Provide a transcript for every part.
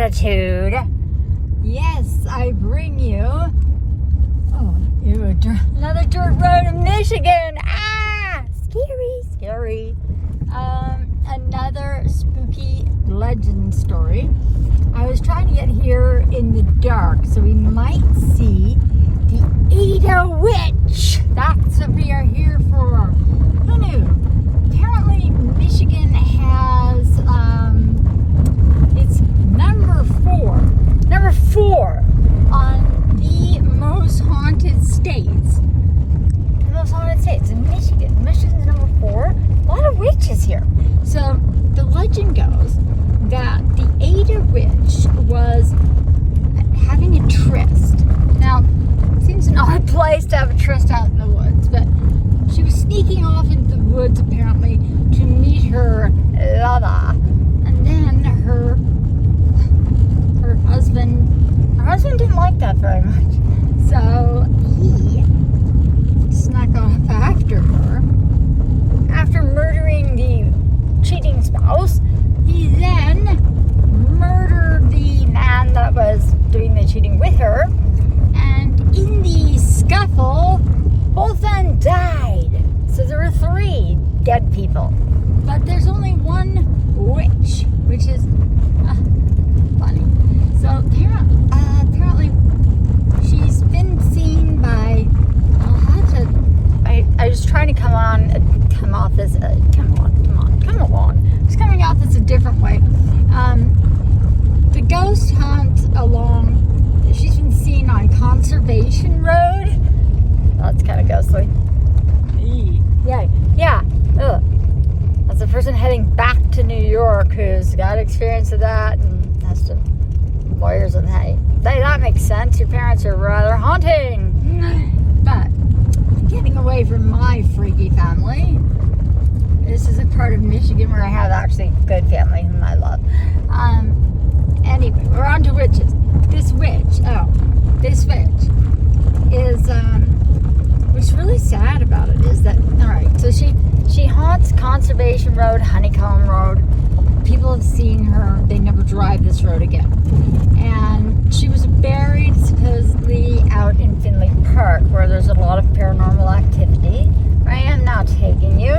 gratitude. Yes, I bring you another dirt road in Michigan. Scary. Another spooky legend story. I was trying to get here in the dark so we might see the Ada Witch. That's what we are here for. Who knew? Apparently Michigan has it's number four on the most haunted states. The most haunted states in Michigan. Michigan's number 4. A lot of witches here. So the legend goes that the Ada Witch was having a tryst. Now, it seems an odd place to have a tryst out in the woods, but she was sneaking off into the woods apparently to meet her lover. And then her husband didn't like that very much. So he snuck off after her. After murdering the cheating spouse, he then murdered the man that was doing the cheating with her. And in the scuffle, both of them died. So there were 3 dead people. But there's only one witch, which is funny. So apparently she's been seen by, I was trying to come along. It's coming off as a different way. The ghost hunt along, she's been seen on Conservation Road. That's kind of ghostly. Yeah. Ugh. That's a person heading back to New York who's got experience of that and has to lawyers and that makes sense. Your parents are rather haunting. But getting away from my freaky family, this is a part of Michigan where I have actually good family whom I love. Anyway, we're on to witches. This witch is what's really sad about it is that, alright, so she haunts Conservation Road, Honeycomb Road. People have seen her. They never drive this road again. And she was buried supposedly out in Findlay Park, where there's a lot of paranormal activity. I am now taking you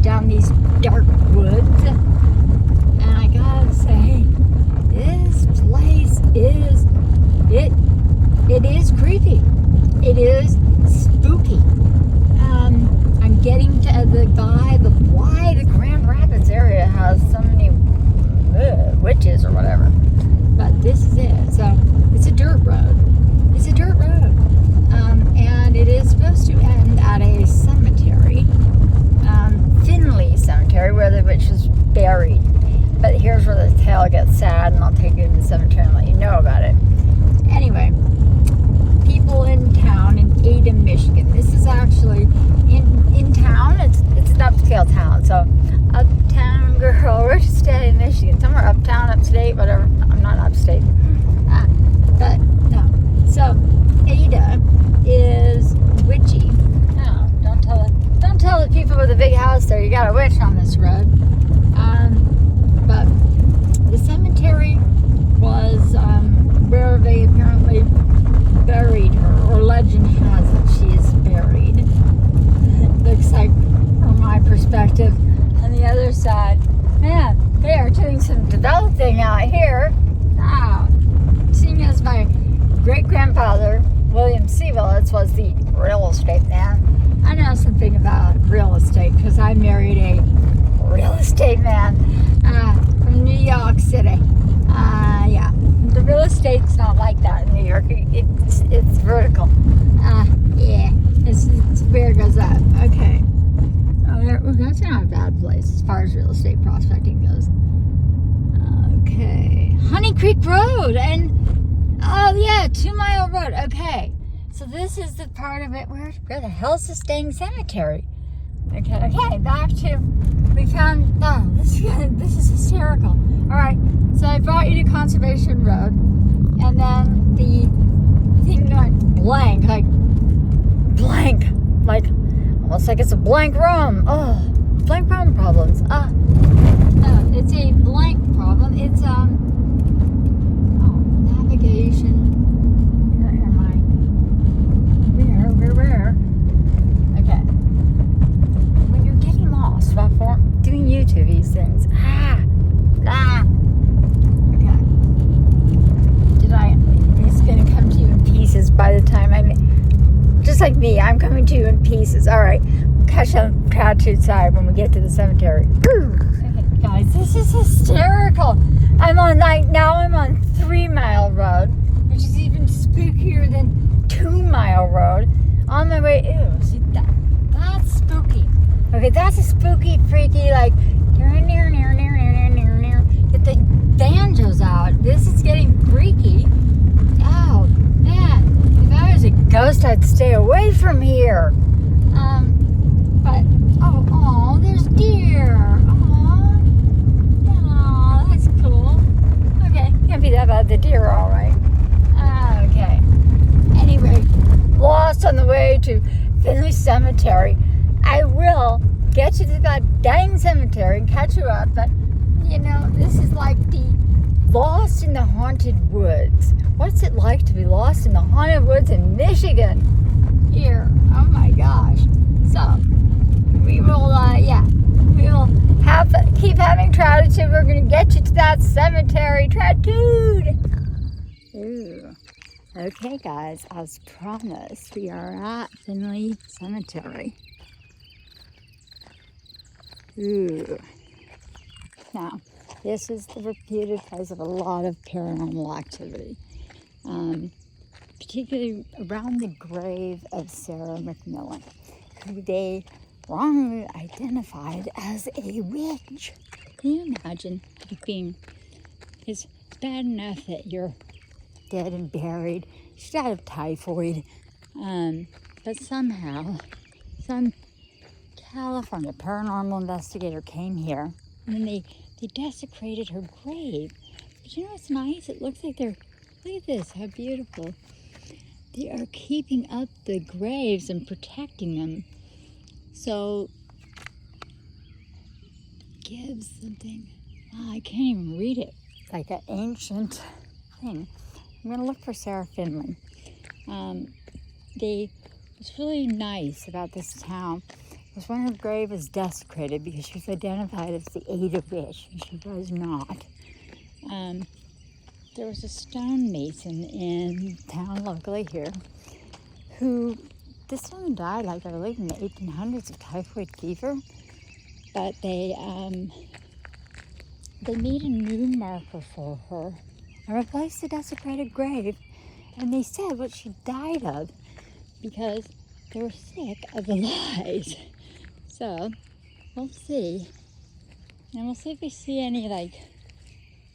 down these dark woods. And I gotta say, this place is creepy. It is spooky. I'm getting to the vibe of why the Grand Rapids area has so many witches or whatever. But this is it. So it's a dirt road. And it is supposed to end at a cemetery, Findlay Cemetery, where the witch was buried. But here's where the tale gets sad, and I'll take you to the cemetery and let you know about it. Anyway, people in town in Ada, Michigan. This is actually in town. It's an upscale town. So uptown girl, where'd you stay in Michigan? Somewhere uptown, upstate, whatever. I'm not upstate. But no. So Ada is witchy. No, don't tell the people with a big house there you got a witch on this road. But the cemetery was where they apparently buried her, or legend has it she is buried. It looks like, from my perspective, on the other side, man, they are doing some developing out here. Seeing as my great-grandfather, William Seavillets, was the real estate man, I know something about real estate because I married a real estate man from New York City. Yeah, the real estate's not like that in New York. It's vertical. Yeah, it's where it goes up. Okay. That's not a bad place as far as real estate prospecting goes. Okay, Honey Creek Road and 2 Mile Road. Okay, so this is the part of it where the hell's the staying cemetery? Okay, back to, we found, this is hysterical. Alright, so I brought you to Conservation Road, and then the thing went blank, almost like it's a blank room. Blank room problems. It's a blank problem. It's, coming to you in pieces. All right, catch on Gratitude side when we get to the cemetery. Okay, guys, this is hysterical. I'm on 3 Mile Road, which is even spookier than 2 Mile Road. On my way, ew, see that's spooky. Okay, that's a spooky, freaky, like, get the banjos out. This is getting freaky. Oh, man. If I was a ghost, I'd stay away from here. But, oh, there's deer. Oh, that's cool. Okay, can't be that bad. The deer are all right. Okay. Anyway, lost on the way to Findlay Cemetery. I will get you to that dang cemetery and catch you up, but you know, this is like the lost in the haunted woods. What's it like to be lost in the haunted woods in Michigan? Here, oh my gosh. So, we will, we will keep having Gratitude. We're going to get you to that cemetery. Gratitude! Ooh. Okay, guys, as promised, we are at Findlay Cemetery. Ooh. Now, this is the reputed place of a lot of paranormal activity, particularly around the grave of Sarah McMillan, who they wrongly identified as a witch. Can you imagine it's bad enough that you're dead and buried, she died of typhoid, but somehow some California paranormal investigator came here and they desecrated her grave. But you know what's nice? It looks like look at this, how beautiful. They are keeping up the graves and protecting them. So, gives something, I can't even read it. It's like an ancient thing. I'm gonna look for Sarah Findlay. What's really nice about this town was when her grave was desecrated because she was identified as the Ada Witch, and she was not. There was a stonemason in town locally here who, this woman died, like I believe in the 1800s of typhoid fever, but they made a new marker for her and replaced the desecrated grave, and they said what she died of because they were sick of the lies. So, we'll see. And we'll see if we see any, like,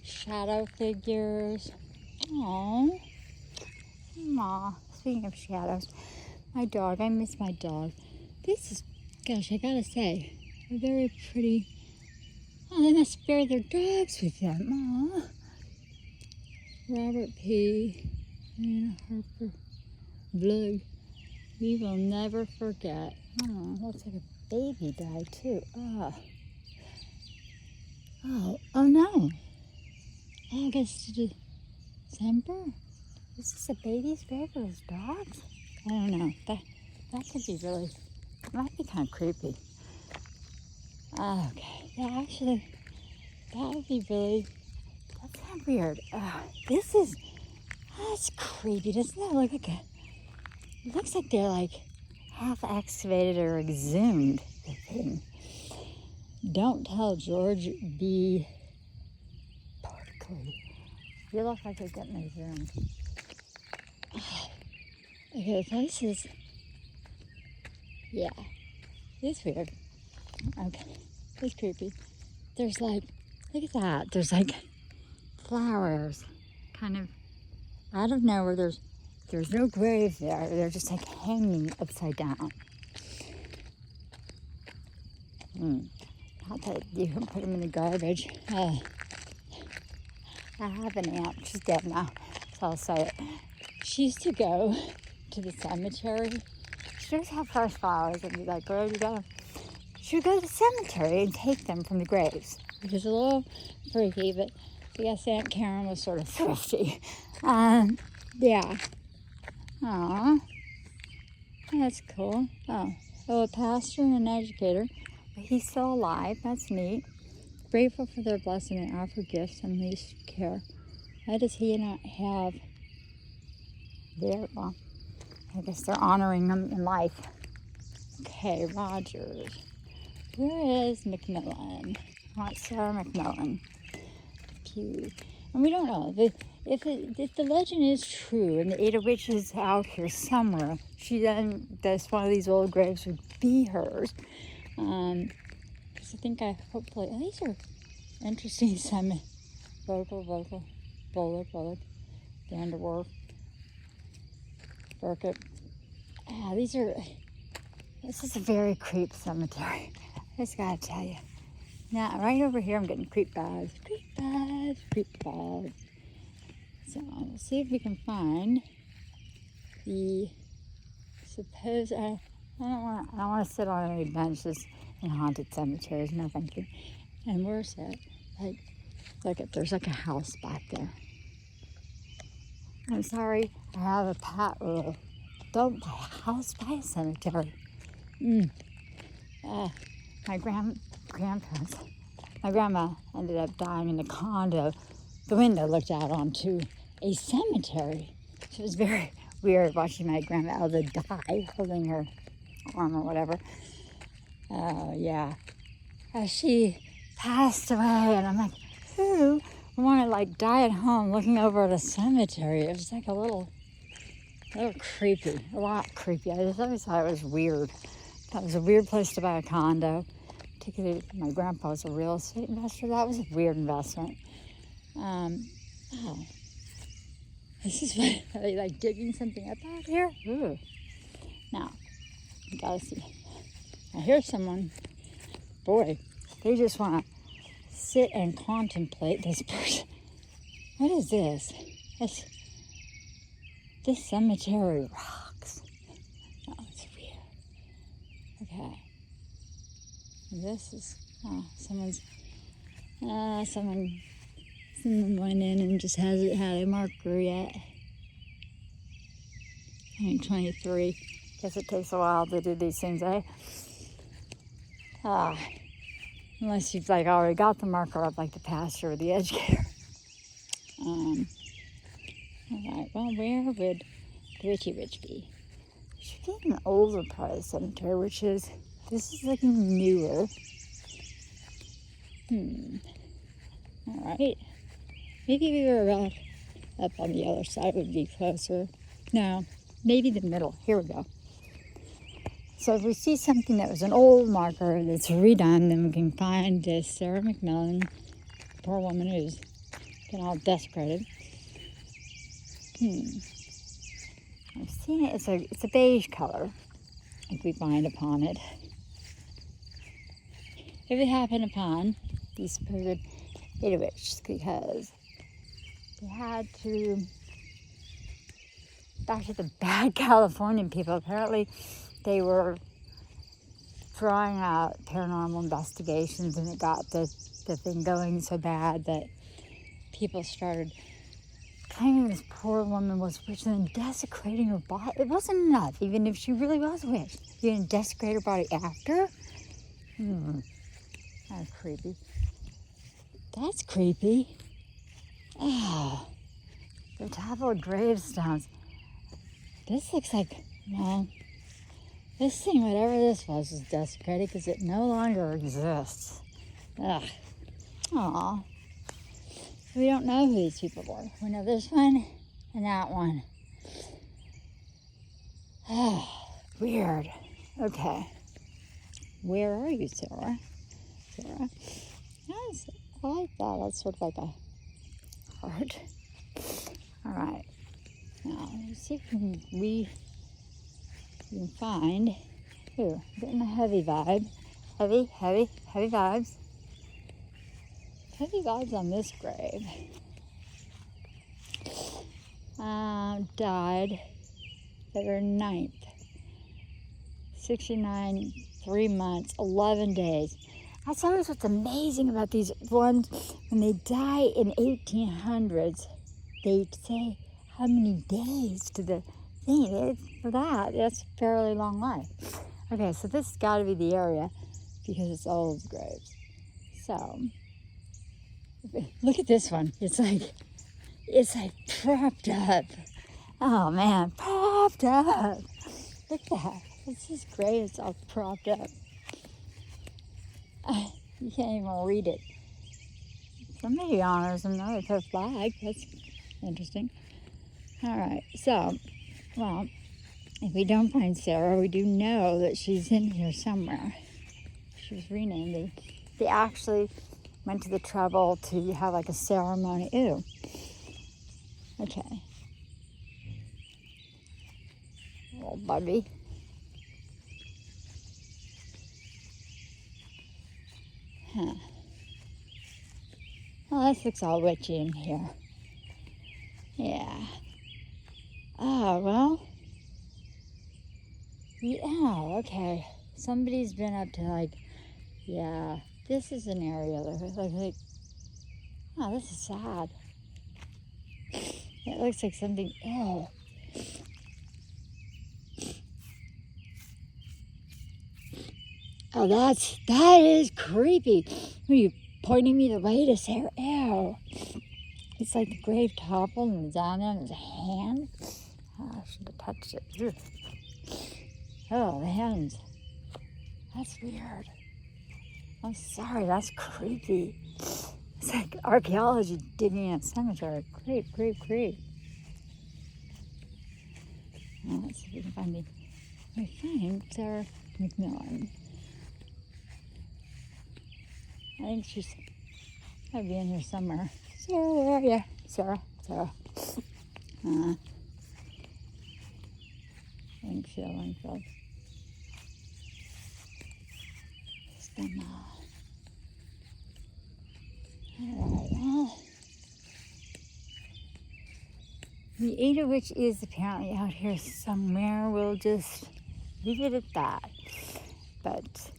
shadow figures. Aww. Speaking of shadows, my dog, I miss my dog. This is, gosh, I gotta say, a very pretty. Oh, they must bear their dogs with them. Aww. Robert P. and Harper Blue. We will never forget. Oh, looks like a baby died too. Oh no. August to December? Is this a baby's grave or his dog's? I don't know. That could be really, might be kind of creepy. Okay. Yeah, actually, that would be really, that's kind of weird. That's creepy. Doesn't that look like it looks like they're like half excavated or exhumed, the thing. Don't tell George B. Barkley. You look like they're getting exhumed. Okay, the place is, yeah, it's weird. Okay, it's creepy. There's like, look at that. There's like flowers kind of out of nowhere. There's no grave there. They're just like hanging upside down. Not that you can put them in the garbage. I have an aunt. She's dead now, so I'll say it. She used to go to the cemetery. She would have fresh flowers and be like, where do you go? She would go to the cemetery and take them from the graves, which is a little freaky, but I guess Aunt Karen was sort of thrifty. Yeah. Aww. That's cool. Oh, a pastor and an educator. But he's still alive. That's neat. Grateful for their blessing and offer gifts and least care. Why does he not have their, well, I guess they're honoring them in life. Okay, Rogers. Where is McMillan? I want Sarah McMillan. Pew. And we don't know. If the legend is true and the Ada Witch is out here somewhere, she then, that's one of these old graves would be hers. Because I think hopefully, these are interesting summit. Vocal, Bullard, Vanderwerf, Burkett. This is a very creep cemetery. I just gotta tell you. Now, right over here, I'm getting creep vibes. So, let's see if we can find the supposed. I don't want to sit on any benches in haunted cemeteries. No, thank you. And where's that? Look at, there's like a house back there. I'm sorry, I have a pat rule. Don't buy a house by a cemetery. My grandparents, my grandma ended up dying in a condo. The window looked out onto a cemetery. So it was very weird watching my grandma Elda die, holding her arm or whatever. As she passed away, and I'm like, who would want to die at home looking over at a cemetery? It was like a little creepy, a lot creepy. I just always thought it was weird. That was a weird place to buy a condo. Particularly, my grandpa was a real estate investor. That was a weird investment. This is what, are they digging something up out here? Ooh. Now, you gotta see. Now here's someone, boy, they just want to sit and contemplate this person. What is this? This cemetery rocks. Oh, it's weird. Okay. This is, someone went in and just hasn't had a marker yet. I think 23. Guess it takes a while to do these things, eh? Unless you've already got the marker up, like the pastor or the educator. Alright, well, where would the Witchy Witch be? It should be an older part of the cemetery, which is, this is looking newer. Alright. Maybe we were about up on the other side would be closer. No, maybe the middle. Here we go. So if we see something that was an old marker that's redone, then we can find this Sarah McMillan, poor woman who's been all desecrated. I've seen it. It's a beige color. If we find upon it, if we happen upon these supposed Ada Witch, because they had to, back to the bad Californian people, apparently they were drawing out paranormal investigations, and it got the thing going so bad that people started claiming this poor woman was a witch and then desecrating her body. It wasn't enough, even if she really was a witch. You didn't desecrate her body after? That's creepy. That's creepy. The toppled gravestones. This looks like, well, this thing, whatever this was desecrated because it no longer exists. Aw. We don't know who these people were. We know this one and that one. Weird. Okay. Where are you, Sarah? Yes, I like that. That's sort of like a heart. All right. Now, let's see if we can find. Ooh, getting a heavy vibe. Heavy vibes. Heavy vibes on this grave. Died February 9th. 69, 3 months, 11 days. That's always what's amazing about these ones. When they die in 1800s, they say how many days to the thing. For that's a fairly long life. Okay, so this has got to be the area because it's old graves. So, look at this one. It's like propped up. Oh man, propped up. Look at that. It's just great. It's all propped up. You can't even read it. Somebody honors another per flag. That's interesting. All right. So, well, if we don't find Sarah, we do know that she's in here somewhere. She was renamed. They actually went to the trouble to have like a ceremony. Ew. Okay. Little buggy. Huh. Well, this looks all witchy in here. Yeah. Oh, well. Yeah, okay. Somebody's been up to like, yeah, this is an area like, oh, this is sad. It looks like something, oh. Oh, that is creepy. Are you pointing me the way to Sarah? Ew. It's like the grave toppled and it's on there and there's a hand. Oh, I should have touched it. Ugh. Oh, the hands. That's weird. I'm sorry, that's creepy. It's like archaeology digging in a cemetery. Creep. Well, let's see if we can find I think Sarah McMillan. I think she's gotta be in here somewhere. Sarah, where are you? Sarah. Lingfield. Alright, well. The Ada Witch is apparently out here somewhere. We'll just leave it at that. But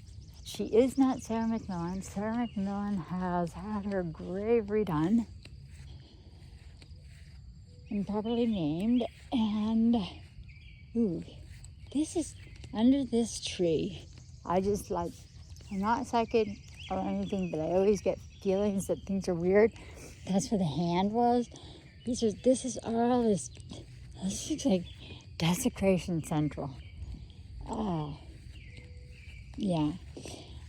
she is not Sarah McMillan. Sarah McMillan has had her grave redone and properly named. And, ooh, this is under this tree. I'm not psychic or anything, but I always get feelings that things are weird. That's where the hand was. This looks like Desecration Central. Oh, yeah.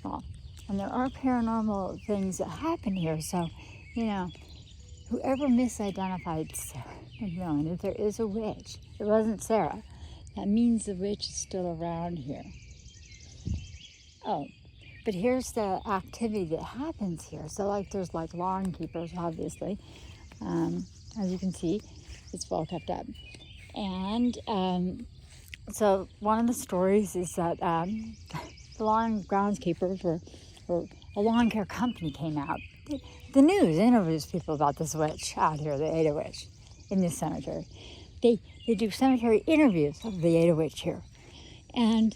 Well, and there are paranormal things that happen here, so, whoever misidentified Sarah McMillan, if there is a witch, it wasn't Sarah, that means the witch is still around here. Oh, but here's the activity that happens here. So, there's lawn keepers, obviously. As you can see, it's well kept up. And so one of the stories is that the lawn groundskeepers or a lawn care company came out. The news interviews people about this witch out here, the Ada Witch, in this cemetery. They do cemetery interviews of the Ada Witch here. And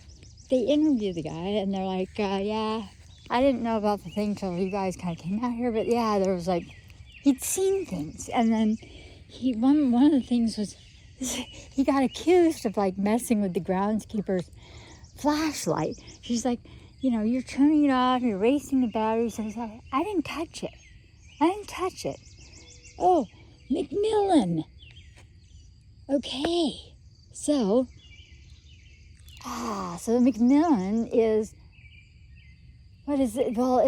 they interview the guy, and they're like, yeah, I didn't know about the thing till you guys kind of came out here, but yeah, there was he'd seen things. And then one of the things was he got accused of like messing with the groundskeeper's flashlight. She's like, you're turning it off, you're erasing the battery. So he's like, I didn't touch it. Oh, McMillan. Okay. So McMillan is, what is it? Well,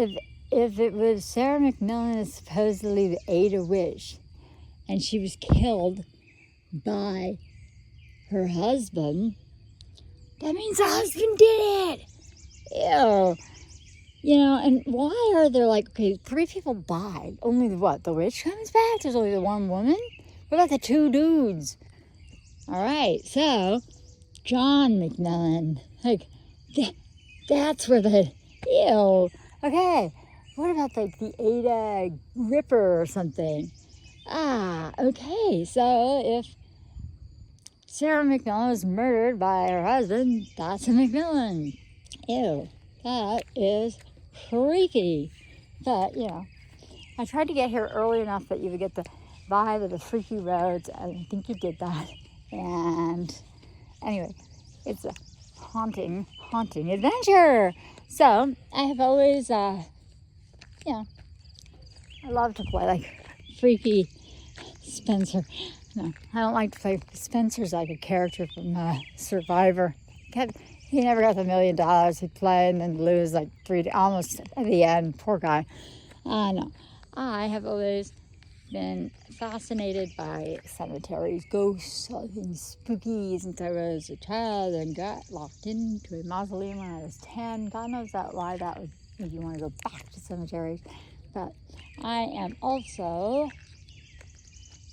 if it was Sarah McMillan is supposedly the Ada Witch, and she was killed by her husband, that means the husband did it. Ew. And why are there 3 people died? Only the witch comes back? There's only the one woman? What about the 2 dudes? All right, so John McMillan, that's where ew. Okay, what about the Ada Ripper or something? Okay, so if Sarah McMillan was murdered by her husband, that's a McMillan. Ew, that is creepy. But, I tried to get here early enough that you would get the vibe of the freaky roads. I think you did that. And anyway, it's a haunting adventure. So I have always, I love to play freaky Spencer. No, I don't like to play Spencer's like a character from Survivor. He never got the $1 million. He'd play and then lose like almost at the end. Poor guy. I know. I have always been fascinated by cemeteries, ghosts, all things spooky. Since I was a child and got locked into a mausoleum when I was 10. God knows why that would make you want to go back to cemeteries. But I am also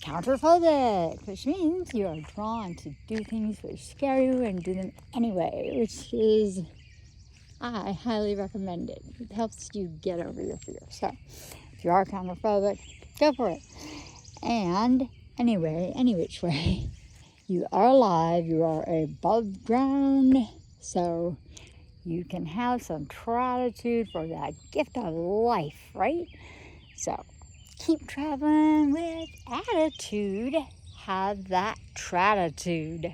counterphobic, which means you are drawn to do things which scare you and do them anyway, which is, I highly recommend it. It helps you get over your fear. So if you are counterphobic, go for it. And anyway, any which way, you are alive, you are above ground, so you can have some gratitude for that gift of life, right? So keep traveling with attitude. Have that gratitude.